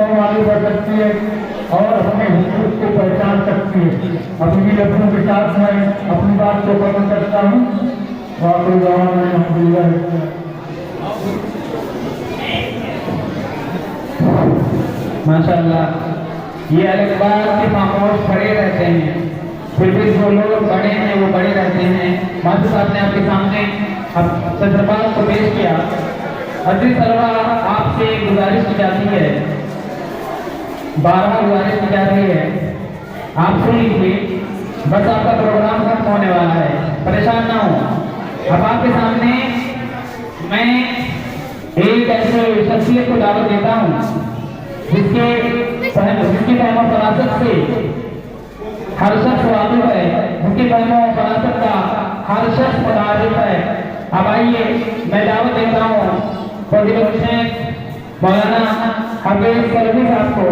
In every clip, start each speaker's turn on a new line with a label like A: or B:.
A: वो आगे बढ़ सकती है और अपने हुकूक को पहचान सकती है। अपनी लक्ष्यों के साथ मैं अपनी बात को खत्म करता हूँ। वाकई जवान में अल्हम्दुलिल्लाह।
B: माशाअल्लाह, ये अलग-बार के खामोश खड़े रहते हैं, फिर भी जो लोग बड़े हैं वो बड़े रहते हैं। मास्टर साहब ने आपके सामने सदरबार को पेश किया। हज़रत सलवा आपसे गुजारिश की जाती है, 12 गुजारिश की जा रही है, आप सुन लीजिए। बस आपका प्रोग्राम खत्म होने वाला है, परेशान ना हो। अब आपके सामने मैं एक ऐसे शख्सियत को दावत देता हूँ जिसकी फहम फरासत से हर शख्स वाकिफ है, जिसकी फहम फरासत का हर शख्स मुतारिफ है। अब आइए मैं दावत देता हूँ फजीलत शेख मौलाना हफीज सलवी साहब को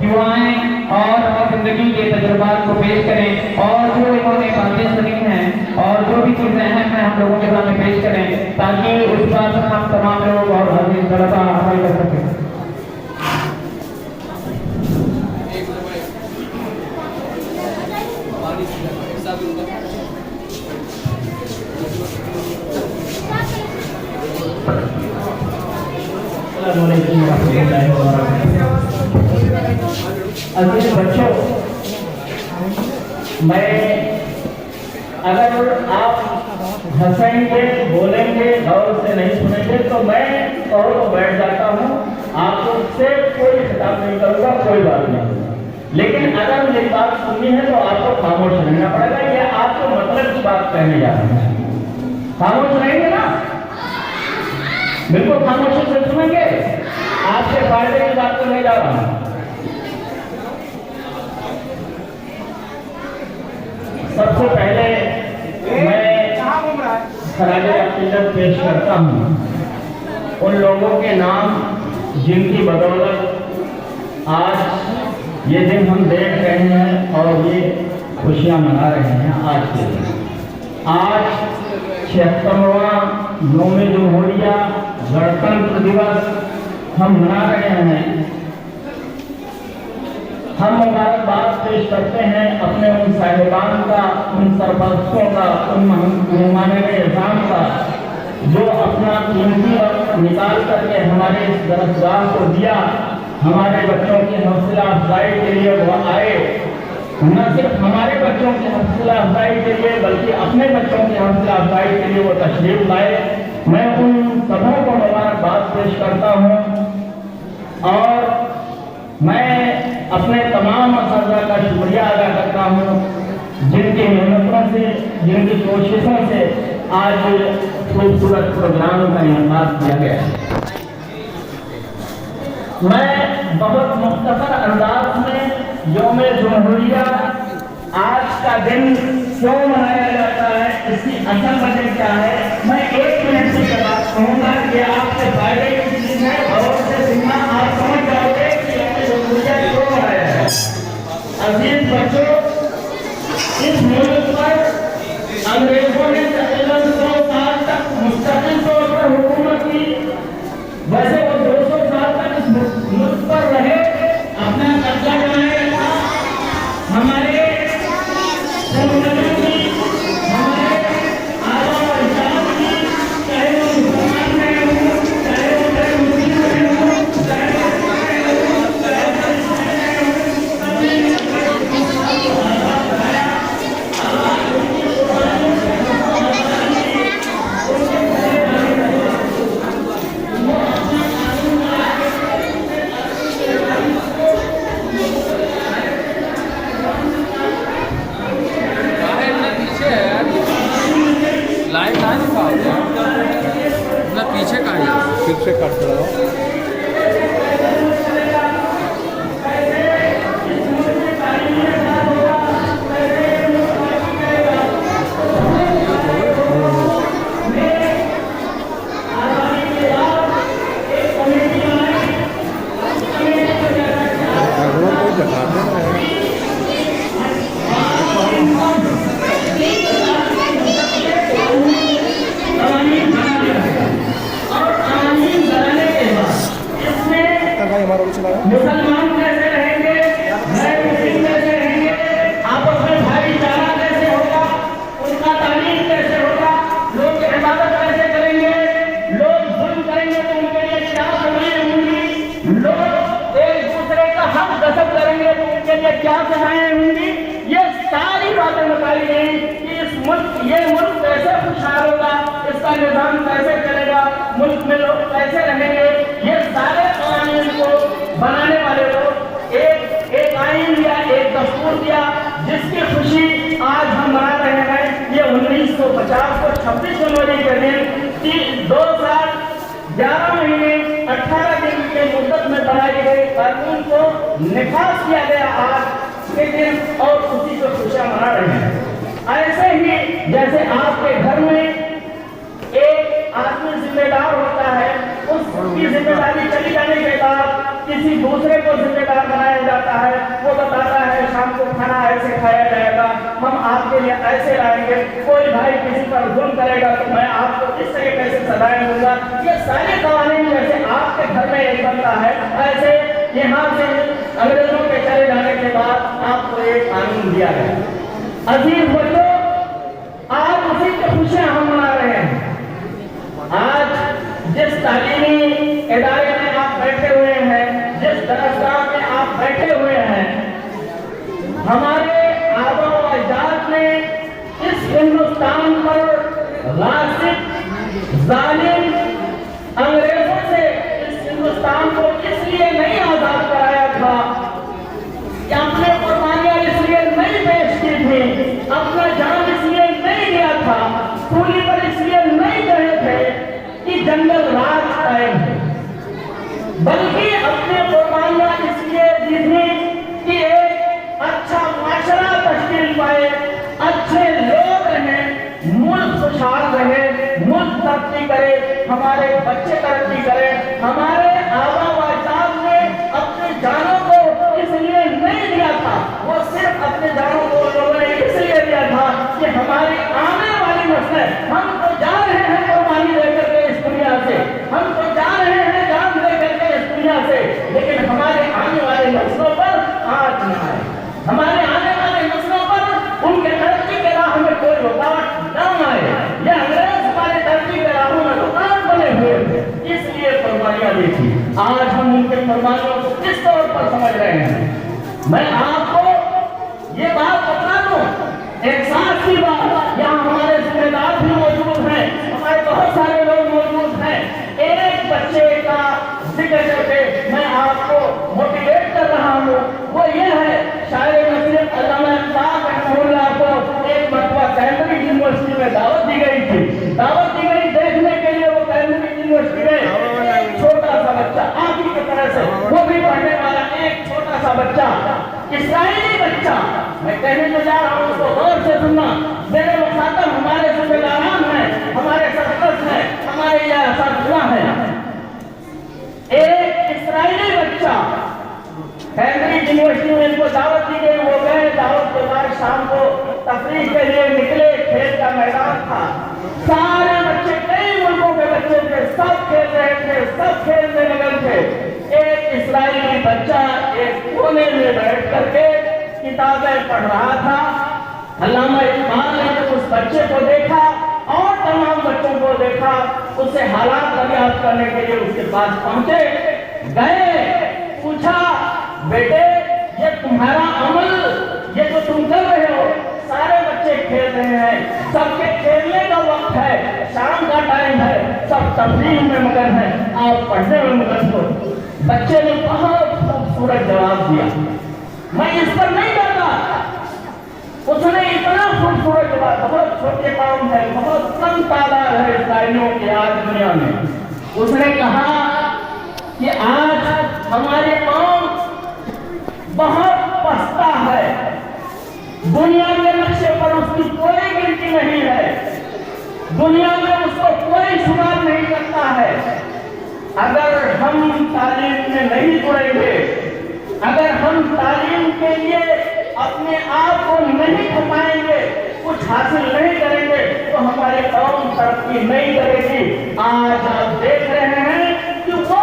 B: कि वो आएँ और अपनी जिंदगी के तजुर्बात को पेश करें और जो इन्होंने बातें सुनी हैं और जो भी चीज़ें अहम हैं हम लोगों के सामने पेश करें, ताकि उस बात पर हम तमाम लोग और हज़ीर तलबा अमल कर सकें।
A: अजीज बच्चों, मैं अगर आप हंसेंगे बोलेंगे गौर से नहीं सुनेंगे तो मैं और बैठ जाता हूँ, आपसे कोई खिताब नहीं करूँगा, कोई बात नहीं। लेकिन अगर मेरी बात सुननी है तो आपको खामोश रहना पड़ेगा। ये आपको मतलब की बात कहने जा रहे हैं, खामोश रहेंगे ना, बिल्कुल खामोशी से सुनेंगे। आपके फायदे की बात तो नहीं जा रहा हूँ। सबसे पहले मैं खराज अकीदत पेश करता हूँ उन लोगों के नाम जिनकी बदौलत आज ये दिन हम देख रहे हैं और ये खुशियाँ मना रहे हैं। आज के दिन आज 76वां यौम जमहूरिया गणतंत्र दिवस हम मना रहे हैं। हम मुबारकबाद पेश करते हैं अपने उन साहिबान का, उन सरपरस्तों का, उन मेहमान-ए-इज़ाम का जो अपना कीमती वक्त निकाल करके हमारे इस दरसगाह को दिया, हमारे बच्चों की हौसला अफजाई के लिए वो आए। न सिर्फ हमारे बच्चों की हौसला अफजाई के लिए बल्कि अपने बच्चों की हौसला अफजाई के लिए वो तशरीफ लाए। मैं उन सबों को मुबारकबाद पेश करता हूँ और मैं अपने तमाम असातिज़ा का शुक्रिया अदा करता हूँ जिनकी मेहनतों से, जिनकी कोशिशों से आज खूबसूरत प्रोग्राम का इनेकाद किया गया है। मैं बहुत मुख्तसर अंदाज में यौम जमहूरिया आज का दिन क्यों मनाया जाता है, इसकी असल वजह क्या है, मैं 1 मिनट की बात कहूँगा कि आपके फायदे की चीज़ है और से सुनना आप समझ जाओगे कि यौम जमहूरिया क्यों मनाया है। अजीज बच्चों, इस मुल्क पर अंग्रेजों ने तकरीबन 100 साल तक मुस्तकिल तौर पर हुकूमत की। वैसे वो 200 साल तक इस मुल्क पर रहे, अपना कब्जा बनाए रखा। हमारे
C: से काट रहा
A: मुसलमान मुसलमान कैसे रहेंगे, नए मुस्लिम कैसे रहेंगे, आपस में भाईचारा कैसे होगा, उनका तालीम कैसे होगा, लोग इबादत कैसे करेंगे, लोग जुल्म करेंगे तो उनके लिए क्या सजाएं होंगी, लोग एक दूसरे का हक गसब करेंगे तो उनके लिए क्या सजाएं होंगी। ये सारी बातें बताई गई कि ये मुल्क कैसे खुशहाल होगा, इसका निजाम कैसे चलेगा, मुल्क में लोग कैसे रहेंगे। ये सारे कानून को बनाने वाले लोग एक आइन दिया, एक दस्तूर दिया, जिसकी खुशी आज हम मना रहे हैं। ये 1950 को 26 जनवरी के दिन 2 साल 11 महीने 18 दिन के मुद्दत में बनाए गए कानून को निकास किया गया आज के दिन, और उसी को खुशियां मना रहे हैं। ऐसे ही जैसे आपके घर में एक आदमी जिम्मेदार होता है, उसकी जिम्मेदारी चली जाने के बाद किसी दूसरे को जिम्मेदार बनाया जाता है, वो बताता है शाम को खाना ऐसे खाया जाएगा, हम आपके लिए ऐसे लाएंगे, कोई भाई किसी पर जुल्म करेगा तो मैं आपको इस तरीके से सजाएं दूंगा। ये सारे कानून जैसे आपके घर में एक बनता है, ऐसे यहाँ से अंग्रेजों के चले जाने के बाद आपको एक कानून दिया गया। अजीज बच्चों, आज उसी की खुशियां हम मना रहे हैं। आज जिस तालीमी इदारे में आप बैठे हुए हैं, जिस दरसगाह में आप बैठे हुए हैं, हमारे आबा व अजदाद ने इस हिंदुस्तान पर गासिब, जालिम अंग्रेजों से इस हिंदुस्तान को इसलिए नहीं आजाद कराया था कि अपने कुर्बानियां इसलिए नहीं पेश की थी, अपना जान इसलिए नहीं दिया था, सूली पर इसलिए नहीं गए थे कि जंगल राज कायम है, बल्कि अपने कुर्बानियां इसलिए दी थी कि एक अच्छा माशरा तश्कील पाए, अच्छे लोग रहें, मुल्क खुशहाल रहे, मुल्क तरक्की करे, हमारे बच्चे तरक्की करें। हमारे आबा व अजदाद ने अपनी जानों को इसलिए नहीं दिया था, वो सिर्फ अपने जानों को लोगों ने इसलिए दिया था कि हमारी आने वाली नस्लें, हम तो जा रहे हैं कुर्बानी देकर के इस दुनिया से, हम तो जा रहे हैं जान देकर के इस दुनिया से, लेकिन हमारे आने वाले नस्लों पर आँच न आए, हमारे आने वाले नस्लों पर उनके तरक्की के राह में कोई रुकावट न आए। ये अंग्रेज हमारे तरक्की के राहों में रुकावट बने हुए थे, इसलिए कुर्बानियां दी थी। आज हम उनके कुर्बानियों को किस तौर पर समझ रहे हैं, मैं आपको ये बात बता दूं। एक साथ ही बात, यहाँ हमारे जिम्मेदार भी मौजूद हैं, हमारे बहुत सारे लोग मौजूद हैं। एक बच्चे का जिक्र करके मैं आपको मोटिवेट कर रहा हूँ, वो ये है, शायर नसीब अल्लामा इक़बाल रहमतुल्लाह को एक मरतबा कैम्ब्रिज यूनिवर्सिटी में दावत दी गई थी। दावत दी गई देखने के लिए, वो कैम्ब्रिज यूनिवर्सिटी में एक छोटा सा बच्चा, आप ही की तरह से वो भी पढ़ने वाला एक छोटा सा बच्चा, इस्राएली बच्चा, मैं कहने को जा रहा हूँ, उसको गौर से सुनना, मेरे मुखातब हमारे जिम्मेदारान हैं, हमारे सरपंच हैं, हमारे यह असातिज़ा हैं। एक इस्राएली बच्चा कैम्ब्रिज यूनिवर्सिटी में इनको दावत दी गई, वो गए, दावत के बाद शाम को तफरीह के लिए निकले, खेल का मैदान था, सारे बच्चे, कई मुल्कों के बच्चे थे, सब खेल रहे थे, सब खेल में लगन थे। एक इस्राएली बच्चा एक कोने में बैठ करके किताबें पढ़ रहा था। अल्लामा इक़बाल ने जब उस बच्चे को देखा और तमाम बच्चों को देखा, उससे हालात दरियाफ्त करने के लिए उसके पास पहुंचे, गए, पूछा, बेटे ये तुम्हारा अमल, ये जो तुम कर रहे हो, सारे बच्चे खेल रहे हैं, सबके खेलने का वक्त है, शाम का टाइम है, सब तफरीह में मगन है, आप पढ़ने में मगन हो। बच्चे ने बहुत खूबसूरत जवाब दिया, मैं इस पर नहीं जाता। उसने इतना खूबसूरत जवाब, बहुत छोटे काम है, बहुत कम तादाद है इस्राएलियों की आज दुनिया में। उसने कहा कि आज हमारी कौम बहुत पछता है, दुनिया के नक्शे पर उसकी कोई गिनती नहीं है, दुनिया में उसको कोई शुमार नहीं करता है। अगर हम तालीम में नहीं जुड़ेंगे, अगर हम तालीम के लिए अपने आप को नहीं खपाएंगे, कुछ हासिल नहीं करेंगे, तो हमारी कौम तरक्की नहीं करेगी। आज आप देख रहे हैं कि वो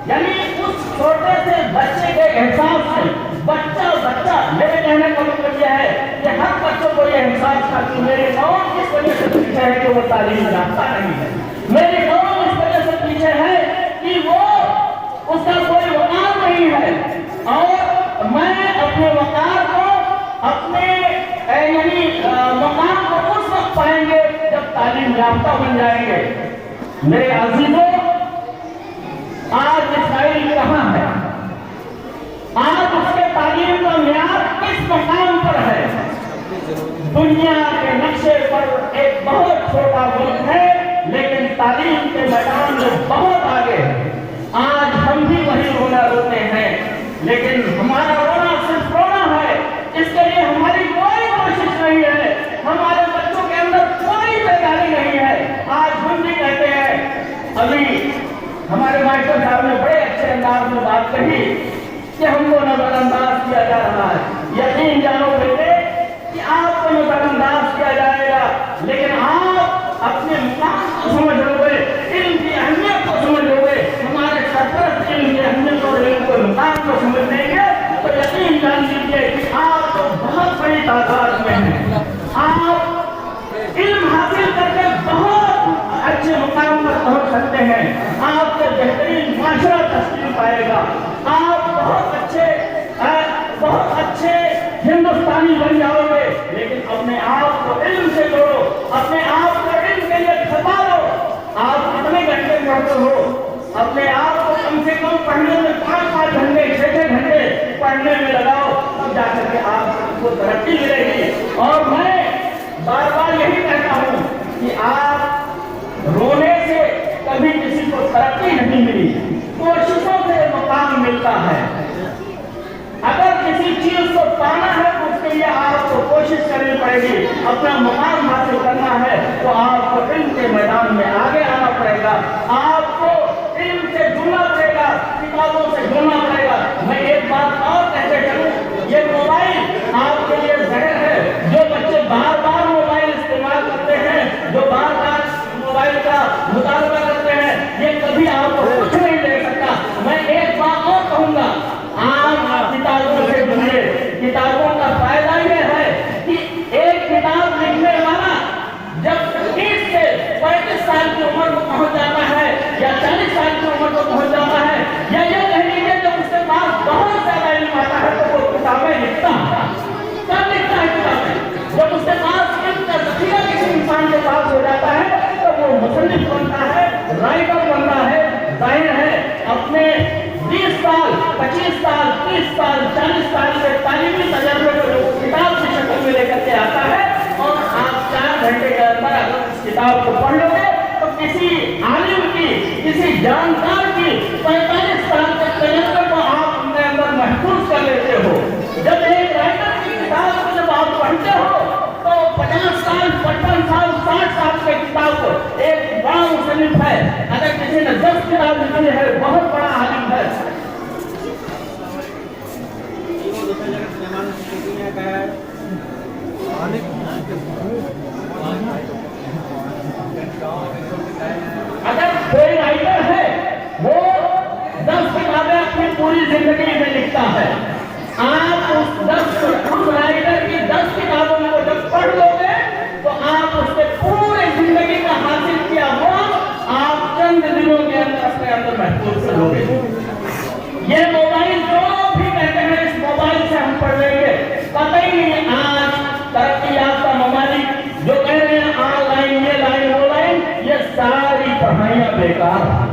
A: यानी उस छोटे से बच्चे के एहसास से बच्चा मेरे कहने का मतलब यह है कि हर बच्चों को यह एहसास था कि मेरे कौन किस वजह से पीछे है कि वो तालीम याफ्ता नहीं है, मेरे कौन इस वजह से पीछे है कि वो उसका कोई वकार नहीं है। और मैं अपने वकार को अपने यानी मकाम को उस वक्त पाएंगे जब तालीम याफ्ता बन जाएंगे। मेरे अजीजों, आज इसराइल कहाँ है? आज उसके तालीम का म्यार किस मकाम पर है? दुनिया के नक्शे पर एक बहुत छोटा मुल्क है, लेकिन तालीम के मैदान में बहुत आगे है। आज हम भी वही रोना रोते हैं, लेकिन हमारा रोना सिर्फ रोना है, इसके लिए हमारी कोई कोशिश नहीं है, हमारे बच्चों के अंदर कोई तैयारी नहीं है। आज हम भी कहते हैं, अभी हमारे मास्टर साहब ने बड़े अच्छे अंदाज में बात कही कि हमको नजरअंदाज किया जा रहा है। यकीन जानो बेटे कि आपको नजरअंदाज किया जाएगा, लेकिन आप अपने मुकाम को समझ लोगे, इल्म की अहमियत को समझ लोगे, हमारे सरपरस्त इल्म की अहमियत और इल्म को मुकाम को समझ लेंगे तो यकीन जान लीजिए कि आप तो बहुत बड़ी तादाद में हैं। आप इल्म हासिल करके बहुत अच्छे मुकाम पर पहुंच सकते हैं, आपको बेहतरीन माशरा तस्कील पाएगा, आप बहुत अच्छे हिंदुस्तानी बन जाओगे। लेकिन अपने आप को इल्म से जोड़ो, अपने आप को इल्म के लिए खपा लो। आप कितने घंटे पढ़ते हो? अपने आप को कम से कम पढ़ने में 5-5 घंटे 6-6 घंटे पढ़ने में लगाओ, तब जाकर के आपको तरक्की मिलेगी। और मैं बार बार यही कहता हूँ कि आप रोने से कभी किसी को तरक्की नहीं मिली, कोशिशों से मकाम मिलता है। अगर किसी चीज को पाना है तो उसके लिए आपको कोशिश करनी पड़ेगी, अपना मुकाम हासिल करना है तो आपको इल्म के मैदान में आगे आना पड़ेगा, आपको इल्म से जुड़ना पड़ेगा, किताबों से जुड़ना पड़ेगा। मैं एक बात और कहते चलूं, ये मोबाइल आपके लिए जहर है। जो बच्चे बार बार मोबाइल इस्तेमाल करते हैं, जो बार बार मोबाइल का मुतालबा करते हैं, ये कभी आपको कुछ नहीं दे सकता। मैं एक बात और कहूंगा, आप किताबों से जुड़िए। किताबों का फायदा यह है कि एक किताब लिखने वाला जब 30 से 35 साल की उम्र को पहुंच जाता है या 40 साल की उम्र को पहुंच जाता है, या ये कह लीजिए जब उसके पास बहुत ज्यादा इल्म आता है तो वो किताबें लिखता है। कब लिखता है किताबें? जब उसके पास इल्म का ज़ख़ीरा किसी इंसान के पास हो जाता है तो वो मुसन्निफ बनता है, राइटर बनता है। जाहिर है अपने 20 साल 25 साल 30 साल 40 साल के तालीमी तजर्बे को जो किताब की शक्ल में लेकर के आता है, और आप 4 घंटे के अंदर अगर इस किताब को पढ़ लोगे तो किसी आलिम की, किसी जानकार की 45 साल के तजर्बे को आप अपने अंदर महफूज कर लेते हो। जब एक राइटर की किताब को जब आप पढ़ते हो तो 50 साल 55 साल 60 साल की किताब को, एक बड़ा मुसन्निफ है, अगर किसी ने 10 किताब लिखी है, बहुत बड़ा आलिम है। अगर कोई राइटर है वो 10 किताबें अपनी पूरी जिंदगी में लिखता है, आप उस राइटर की 10 किताबों को जब पढ़ लोगे तो आप उसके पूरे जिंदगी का हासिल किया हुआ आप चंद दिनों के अंदर अपने अंदर महफूज कर लोगे। ये मोबाइल जो भी कहते हैं इस मोबाइल से हम पढ़ लेंगे, पता ही नहीं। आज तरक्की याफ्ता ममालिक जो कह रहे हैं ऑनलाइन, ये लाइन वो लाइन, ये सारी पढ़ाइयाँ बेकार हैं,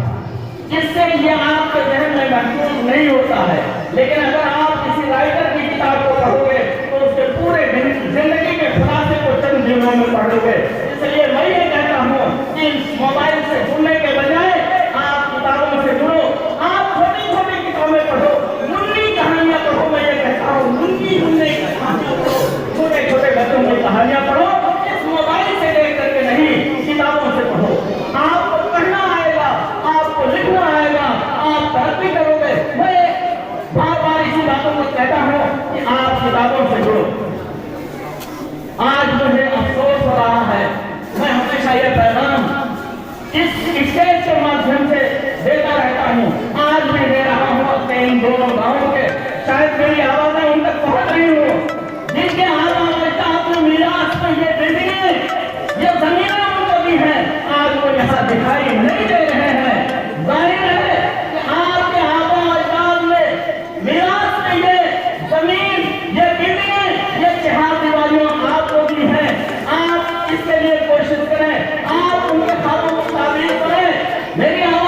A: जिससे ये आपके जहन में महफूज नहीं होता है। लेकिन अगर आप किसी राइटर की किताब को पढ़ोगे तो उसके पूरे जिंदगी के खुलासे को चंद दिनों में पढ़ लोगे। इसलिए मैं ये कहता हूँ कि मोबाइल से जुड़ने के बजाय आप किताबों से जुड़ो, आप छोटी छोटी किताबें पढ़ो, मुन्नी कहानियां पढ़ो। मैं ये कहता हूँ मुन्नी कहानियां पढ़ो, छोटे छोटे बच्चों की कहानियां पढ़ो, इस मोबाइल से देख करके नहीं, किताबों से पढ़ो। आपको पढ़ना आएगा, आपको लिखना आएगा, आप तरक्की करोगे। मैं बार बार इसी बातों को कहता हूँ कि आप किताबों से जुड़ो। आज मुझे अफसोस हो रहा है, मैं हमेशा ये पैगाम इस स्टेज के माध्यम से देता रहता हूँ, आज भी दे रहा हूँ अपने दोनों गांवों के, शायद मेरी आवाजें उन तक पहुंच रही हो, जिनके आबाद मीरास में ये बिल्डिंगें, ये जमीनें उनको दी हैं, आज वो यहाँ दिखाई नहीं दे रहे हैं। जाहिर है कि आपके आबाद में मीरास में ये जमीन, ये बिल्डिंगें, ये 4 दीवारियां आपको दी हैं। आप इसके लिए कोशिश करें, आप उनके खातों को ताबीर करें। मेरी आवाज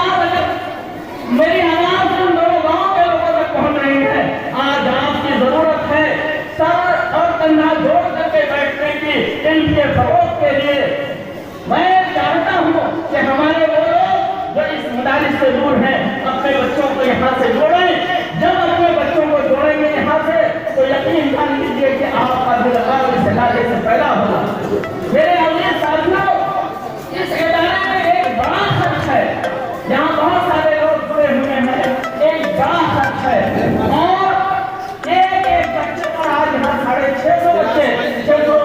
A: उन दोनों गांव के लोगों तक पहुंच रही है। आज आपकी जरूरत है सर और कंधा जोड़ करके बैठने की, इनके फरोग के लिए। मैं चाहता हूं कि हमारे वो लोग जो इस मदारिस से दूर हैं, अपने बच्चों को यहाँ से जोड़ें। जब अपने बच्चों को जोड़ेंगे यहाँ से, तो यकीन जान लीजिए कि आपका दिल इस इलाके से पैदा होगा। मेरे अजीज साथियों, इस इदारे में एक बड़ा खर्च है, यहाँ बहुत सारे लोग जुड़े हुए हैं, एक बड़ा खर्च है। और एक बच्चे पर आज यहाँ 650 बच्चे 600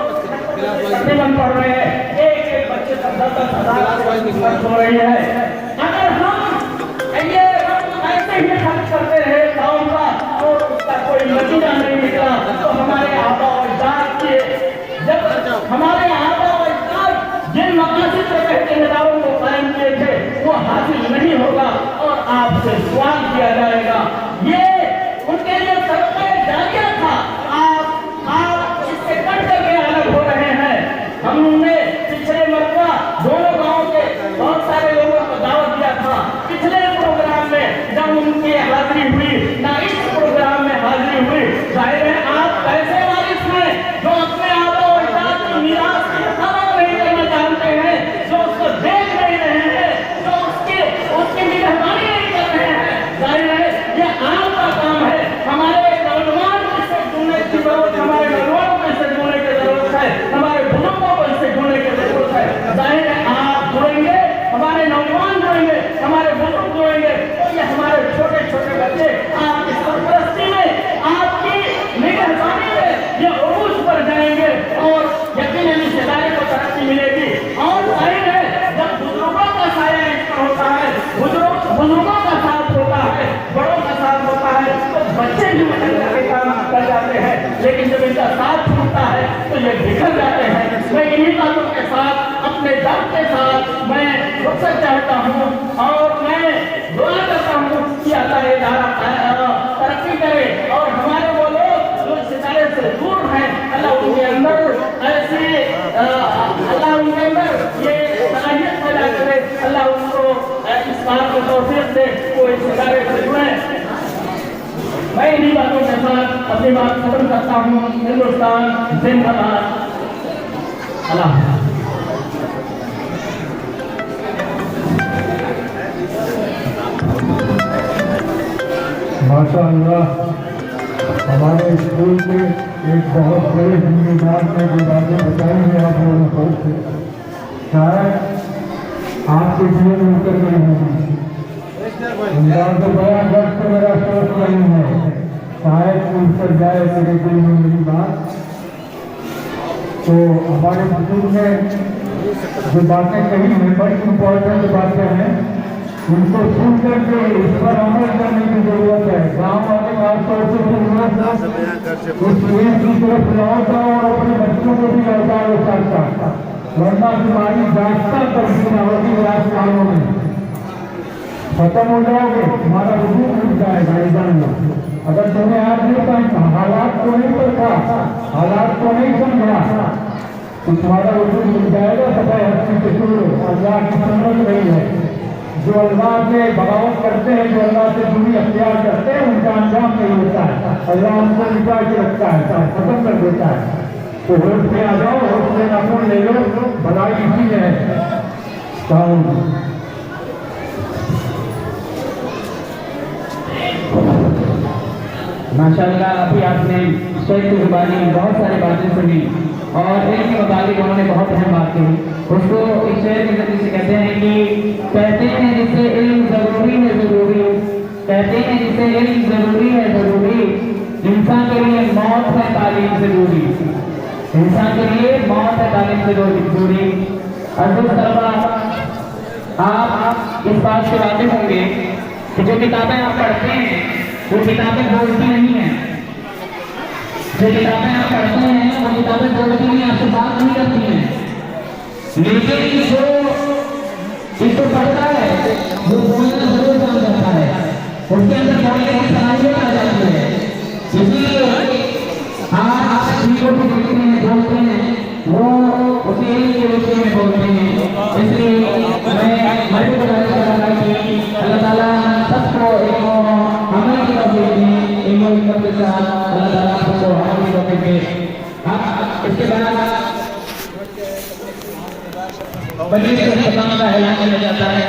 A: तकरीबन पढ़ रहे हैं, एक बच्चे पर 10-10 हज़ार खर्च हो रही है। अगर हम ये ऐसे ही खर्च करते रहे गाँव का और उसका कोई नतीजा नहीं निकला, तो हमारे आबा और अजदाद के, जब हमारे आबा और अजदाद जिन मकासद से कहते निज़ामों को कायम किए थे, वो हासिल नहीं होगा और आपसे सवाल किया जाएगा। ये उनके लिए सबसे जारिया था। आप इससे कट करके अलग हो रहे हैं। हमने पिछले मरतबा दोनों गांव के बहुत सारे लोगों को दावत दिया था। पिछले प्रोग्राम में जब उनकी हाजिरी हुई, ना इस प्रोग्राम में हाजिरी हुई। जाहिर है आप कैसे वारिस हैं जो अपने आबा और अजदाद की मीरास की हिफाजत नहीं करना जानते हैं, जो उसको देख नहीं रहे हैं, जो उसकी निगहबानी नहीं कर रहे हैं। जाहिर है ये आपका काम है। हमारे नौजवान को इससे जुड़ने की जरूरत, हमारे नौजवानों को इससे जुड़ने की जरूरत है, हमारे बुजुर्गों को इससे जुड़ने की जरूरत है। जाहिर है आप जुड़ेंगे, हमारे नौजवान जुड़ेंगे, हमारे बुजुर्ग जुड़ेंगे, तो ये हमारे छोटे छोटे बच्चे आपकी सरपरस्ती में, आपकी निगहबानी में ये उरूज पर जाएंगे और यकीनन इस इदारे को तरक्की मिलेगी। और जाहिर है जब बुजुर्गों का साया इस पर होता है, बुजुर्गों का साथ होता है, बड़ों का साथ होता है, तो बच्चे भी मदद करके काम कर जाते हैं। लेकिन जब इनका साथ छूटता है तो ये बिखर जाते हैं। मैं इन्हीं बातों के साथ, अपने दर्द के साथ मैं रुखसत चाहता हूँ और मैं दुआ करता हूँ कि अल्लाह ये इदारा तरक्की करे और हमारे वो लोग जो इस इदारे से दूर हैं, अल्लाह उनके अंदर ऐसे अल्लाह उनके अंदर ये सलाहियत पैदा करे, अल्लाह उनको इस बात को तौफीक दे वो इस इदारे से जुड़े। मैं इन्हीं बातों के साथ अपनी बात खत्म करता हूँ। हिंदुस्तान जिंदाबाद। अल्लाह
C: माशाअल्लाह, हमारे स्कूल के एक बहुत बड़े जिम्मेदार ने जो बातें बताई हैं आप लोगों को, शायद आपके जीवन में उतर गई होगी। उनका तो बड़ा दर्द से मेरा सोच नहीं है, शायद उतर जाए मेरे दिल में मेरी बात। तो हमारे बुजुर्ग ने जो बातें कही हैं बड़ी इम्पोर्टेंट बातें हैं, उनको सुन करके इस पर अमल करने की जरूरत है। गाँव वाले खासतौर से उस देश की तरफ लौटा और अपने बच्चों को भी लौटा हो सकता, वरना तुम्हारी दास्ता तब्दील होगी। राजस्थानों में खत्म हो जाओगे, तुम्हारा वजूद उठ जाएगा। जान लो, अगर तुम्हें आज नहीं हालात को नहीं पता, हालात को नहीं समझा, तो तुम्हारा वजूद उठ जाएगा। सफाई हस्ती से छोड़ो, अल्लाह की समझ नहीं है। जो अल्लाह से बगावत करते हैं, जो अल्लाह से दूरी अख्तियार करते हैं, उनका अंजाम नहीं होता है। अल्लाह उनको निकाल के रखता है, खत्म कर देता है। तो होश में आ जाओ, होश में नफल ले लो, भलाई इसी है।
B: माशाअल्लाह, अभी आपने शेख की जुबानी बहुत सारी बातें सुनी और एक के मुताबिक उन्होंने बहुत अहम बात कही। उसको इस शेर की जरिए से कहते हैं कि कहते हैं जिसे इल्म जरूरी है जरूरी, कहते हैं जिसे इल्म जरूरी है जरूरी, इंसान के लिए मौत है तालीम से दूरी, इंसान के लिए मौत है तालीम से दूरी। अज़ीज़ तलबा, आप इस बात से वाकिफ होंगे कि जो किताबें आप पढ़ते हैं वो किताबें बोलती नहीं है। जो किताबें आप पढ़ते हैं वो किताबें बोलती नहीं, आपसे बात नहीं करती हैं, लेकिन जो इसको पढ़ता है वो बोलना जरूर काम करता है, उसके अंदर बोलने की सलाहियत आ जाती है। इसीलिए आप चीजों को देखते हैं, बोलते हैं, वो उसी के विषय में बोलते हैं। इसलिए मैं गुजारिश करूंगा कि अल्लाह ताला सबको एक अमल की तौफीक दे, एक के साथ अल्लाह ताला सबको अमल की तौफीक दे। इसके बाद मजलिस के इख्तिताम का ऐलान किया जाता है।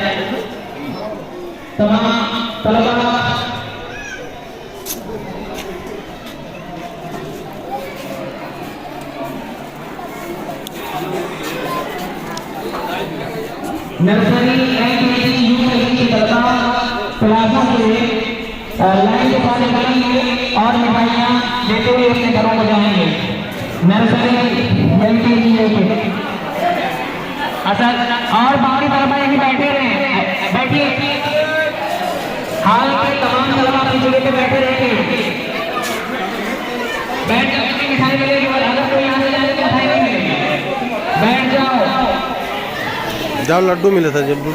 B: तमाम तलबा नर्सरी एलकेजी यूकेजी के तलबा क्लासों के लाइन के पास निकलेंगे और मिठाइयाँ देते हुए अपने घरों को जाएंगे। नर्सरी एलकेजी यूकेजी अच्छा, और बाकी तलबा यहीं बैठे रहे, बैठिए, हाल के तमाम तलबा अपनी जगह पे बैठे रहेंगे, बैठ जाओ, मिठाई मिलेगी, अगर कोई यहाँ से जाने की मिठाई नहीं मिलेगी, बैठ जाओ।
D: जाओ लड्डू मिले था, लड्डू